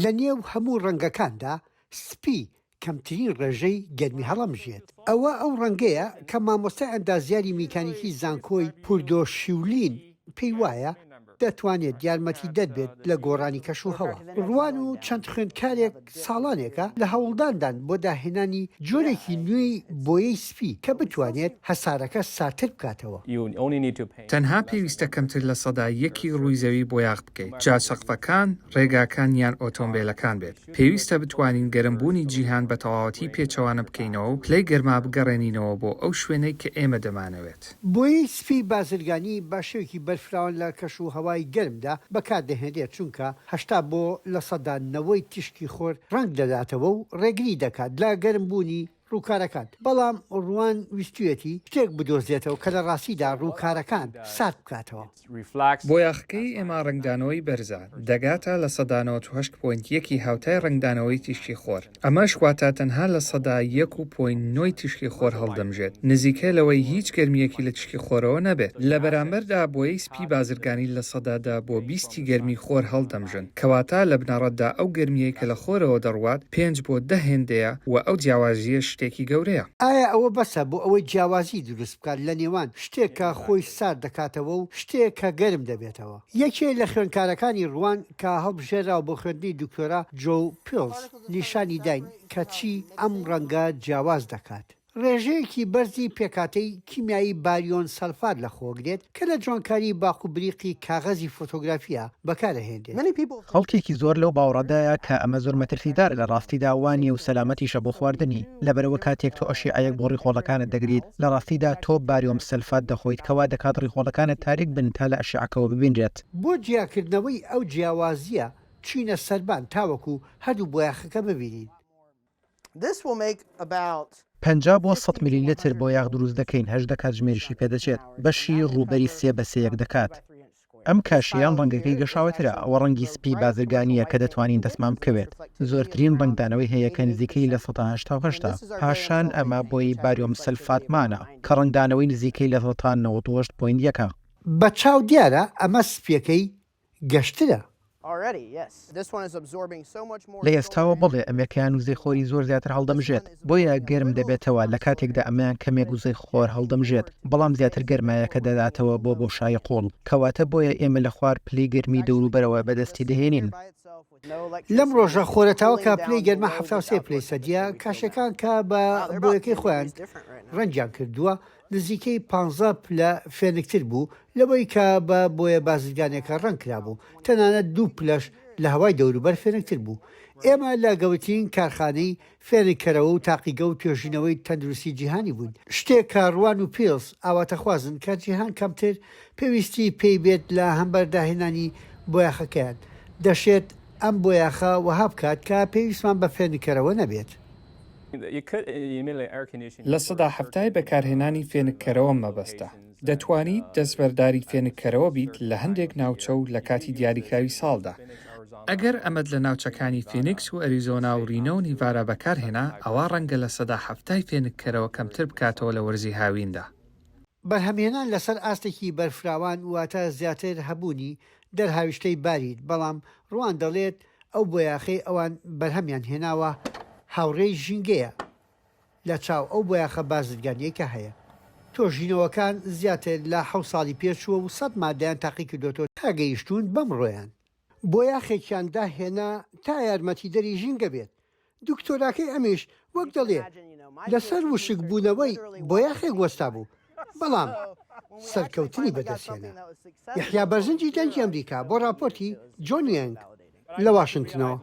لە نێو هەموو ڕەنگەکاندا سپی کەمترین ڕێژەی گەرمی هەڵەمژێت. ئەوە ئەو ڕەنگەیە کە مامۆستای ئەندازیاری میکانیکی زانکۆی پوردۆشیولین پێی وایە دەتوانێت یارمەتی دەربێت لە گۆڕانی کەشوهەوە. ڕوان و چەند خوێندکارێک ساڵانێکە لە هەوڵداندان بۆ داهێنانی جۆرێکی نوێی بۆیەی سپی کە بتوانێت هەسارەکە ساتر بکاتەوە. تەنها پێویستە کەمتر لە سەدا یەکی ڕووی زەوی بۆ یاغ بکەیت. جا سەقفەکان، ڕێگاکان یان ئۆتۆمبیلەکان بێت. پێویستە بتوانین گەرمبوونی جیهان بە تەواوەتی پێچەوانە بکەینەوە و پلەی گەرما بگەڕێنینەوە بۆ ئەو شوێنەی کە ئێمە دەمانەوێت. بۆیەی سپی بازرگانی بە شێوکی بەرفراون لە کەشوهەوای گەرمدا بەکاردەهێنرێت چونکە 80 بۆ لە سەدانەوەی تیشکی خۆر ڕنگ دەداتەوە و ڕێگری دەکات لە گەرمبوونی ڕووکارەکان. بەڵام ڕوان ویستوێتی شتێک بدۆزێتەوە کە لە ڕاستیدا ڕووکارەکان سات بکاتەوە. بۆ یاخەکەی ئێمە ڕنگدانەوەی بەرزە دەگاتە لە سەدا 98.1 هاوتای ڕنگدانەوەی تیشکی خۆر. ئەمەش واتە تەنها لە سەدا 1.9 تیشکی خۆر هەڵدەمژێت. نزیکە لەوەی هیچ گەرمیەکی لە تیشکی خۆرەوە نەبێت. لە بەرامبەردا بۆیەی سپی بازرگانی لە سەدادا بۆ 20 گەرمی خۆر هەڵدەمژن کەواتە لە بنەڕەتدا ئەو گەرمیەی کە لە خۆرەوە دەڕوات 5 بۆ 10 هێندەیە و ئەو جیاوازیە شتێکی گەورەیە. ئایا ئەوە بەسە بۆ ئەوەی جیاوازی دروست بکات لە نێوان شتێکە خۆی سارد دەکاتەوە و شتێک کە گەرم دەبێتەوە؟ یەکێ لە خوێندکارەکانی ڕوان کە هەڵبژێراوە بۆ خوێندنی دکتۆرا جۆ پیلز نیشانی داین کە چی ئەم ڕەنگە جیاواز دەکات. ڕێژەیەکی بەرزی پێکاتەی کیمیایی باریۆن سەلفات لە خۆگرێت کە لە جوانکاری باق و بریقی کاغەزی فۆتۆگرافیا بەکارەهێنرێت. خەڵکێکی زۆر لەو باوەڕەدایە کە ئەمە زۆر مەترسیدار لە ڕاستیدا وانیە و سەلامەتیشە بۆ خواردنی لەبەرەوە کاتێک تۆ ئەشیعەیەک بۆ ڕیخۆڵەکانت دەگریت لە ڕاستیدا تۆ باریۆم سەلفات دەخۆیت کەوا دەکات ڕیخۆڵەکانت تاریک بن تا لە ئەشیعەکەوە ببینرێت. بۆ جیاکردنەوەی ئەو جیاوازیە چینە سەربان تاوەکو هەردوو بۆیاخەکە ببینین. 50 بۆ 100 میلیلیتر بۆ یاغ دروست دەکەین 8 کاتژمێریشی پێدەچێت بەشی ڕووبەری 3 بە 3 دەکات. ئەم کاشیان ڕەنگەکەی گەشاوەترە ئەوە ڕەنگی سپی بازرگانیە کە دەتوانین دەسمان بکەوێت. زۆرترین ڕنگدانەوەی هەیە کە نزیکەی لە 180 پاشان ئەمە بۆی باریۆم سەلفاتمانە کە ڕنگدانەوەی نزیکەی لە 98.1. بە چاو دیارە ئەمە سپیەکەی گەشترە. لە ئێستاوە بڵێ ئەمریکایان وزەی خۆری زۆر زیاتر هەڵدەمژێت بۆیە گەرم دەبێتەوە لە کاتێکدا ئەمەیان کەمێک وزەی خۆر هەڵدەمژێت بەڵام زیاتر گەرمایە کە دەداتەوە بۆ بۆشای قوڵ کەواتە بۆیە ئێمە لە خوار پلەی گەرمی دەوروبەرەوە بەدەستی دەهێنین. لەم ڕۆژە خۆرەتاوە کە پلەی گەرمە 73 پلەی سەدیە کاشەکان کە بە بۆیەکەی خۆیان ڕەنجیان کردووە نزیکەی 15 پلە فێنکتر بوو لەوەی کە بە بۆیە بازرگانێکە ڕەنگ کرابوو تەنانەت 2 پلەش لە هەوای دەوروبەر فێنکتر بوو. ئێمە لە گەوترین کارخانەی فێنکەرەوە و تاقیگە و توێژینەوەی تەندروستی جیهانی بوون. شتێک کە ڕوان و پیلز ئاواتەخوازن کە جیهان کەمتر پێویستی پێی بێت لە هەمبەرداهێنانی بۆیاخەکەیان دەشێت ئەم بۆیاخە وەها بکات کە پێویستمان بە فێنکەرەوە نەبێت. لە سەدا هەفتای بەکارهێنانی فێنکەرەوە مەبەستە. دەتوانیت دەستبەرداری فێنکەرەوە بیت لە هەندێک ناوچە و لە کاتی دیاریکراوی ساڵدا. ئەگەر ئەمەد لە ناوچەکانی فینیکس و ئەریزۆنا و ڕینە و نیڤارا بەکارهێنا ئەوە ڕەنگە لە سەدا هەفتای فێنکەرەوە کەمتر بکاتەوە لە وەرزی هاویندا. بەرهەمهێنان لەسەر ئاستێکی بەرفراوان واتە زیاتر هەبوونی دەرهاویشتەی باریت بەڵام ڕوان دەڵێت ئەو بۆیاخەی ئەوان بەرهەمیان هێناوە هاوڕێی ژینگەیە لە چاو ئەو بۆیاخە بازرگانیەکە هەیە. تۆژینەوەکان زیاتر لە 7 ساڵی پێشوە و 100 مادەیان تاقی کردوەوە تا گەیشتون بەم ڕۆیان. بۆیاخێکیان داهێنا تا یارمەتی دەری ژینگە بێت. دکتۆراکەی ئەمیش وەک دەڵێ لەسەر وشک بوونەوەی بۆیاخێک وەستا بوو بەڵام سەرکەوتنی بەدەستێنە. یحیا بەرزنجی دەنجی ئەمریکا بۆ راپۆرتی جۆن یانگ لە واشنگتنەوە.